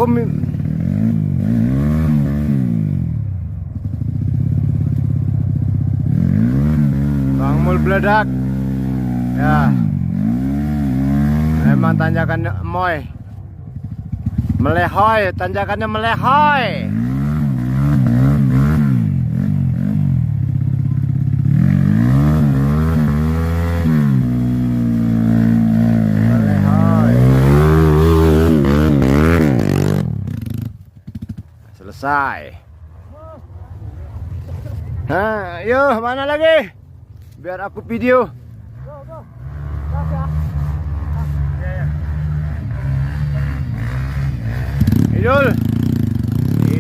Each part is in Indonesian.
Bang Mul beledak. Ya. Memang tanjakan moy. Melehoy, tanjakannya melehoy. Melehoy. Selesai. Hah, yuk mana lagi? Biar aku video.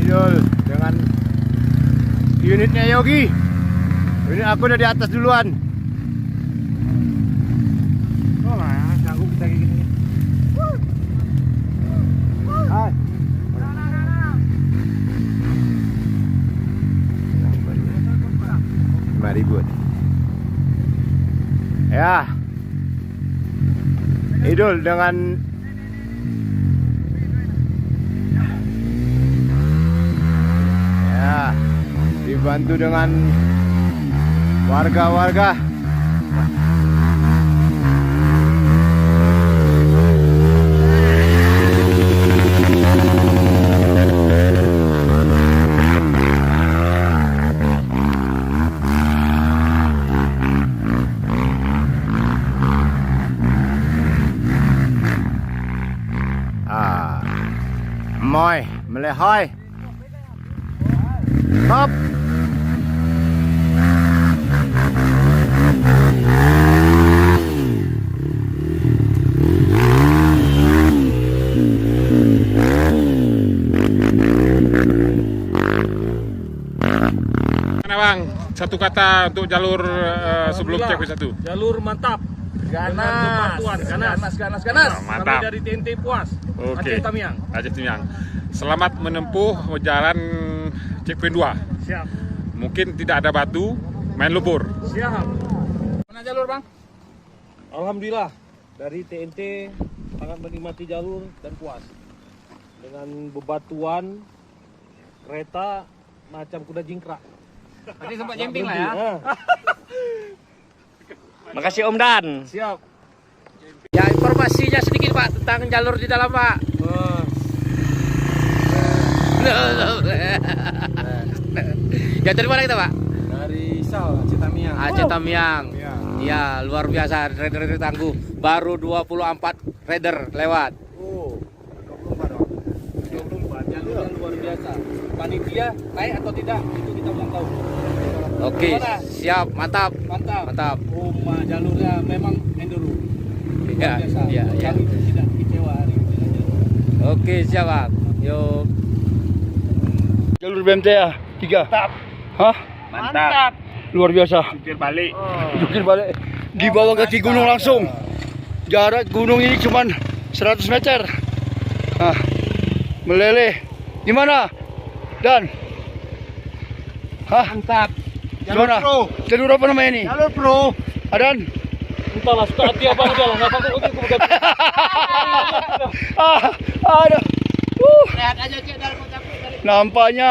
Idul dengan unitnya Yogi. Ini aku udah di atas duluan. Oh lah, sanggup kita kayak gini. Hai. 5.000. Ya. Idul dengan dibantu dengan warga-warga. Moy, melehoy. Hop. Mana bang, satu kata untuk jalur sebelum checkpoint 1. Jalur mantap. Ganas. Mantap. Kami dari TNT Puas. Oke. Aceh Tamiang. Aceh Tamiang. Selamat menempuh jalan checkpoint 2. Siap. Mungkin tidak ada batu, main lumpur. Siap. Mana jalur bang? Alhamdulillah dari TNT sangat menikmati jalur dan puas. Dengan bebatuan kereta macam kuda jingkrak. Tadi sempat jemping lah ya. Makasih Om Dan. Siap. Ya informasinya sedikit Pak tentang jalur di dalam Pak. Ya dari mana kita Pak? Dari Sal, Aceh Tamiang. Aceh Tamiang. Ya luar biasa, rider tangguh. Baru 24 rider lewat. Oh, 24. Jalurnya luar biasa. Panitia naik atau tidak itu kita belum tahu. Oke, siap, mantap. Mantap. Oh, jalurnya memang enduro. Iya, iya. Kami tidak kecewa hari ini. Oke, siap Pak. Yuk. Jalur BMTA 3. Mantap. Hah? Mantap. Luar biasa. Jukir balik. Jukir balik. Di bawah kaki gunung langsung. Jarak gunung ini cuma 100 meter. Nah, meleleh. Gimana? Dan? Hah? Mantap. Gimana? Jalur apa namanya ini? Jalur pro. Adan? Entahlah, suka hati apa udah lah, enggak apa-apa aku bukan. Aduh. Lihat aja Cek dari Nampaknya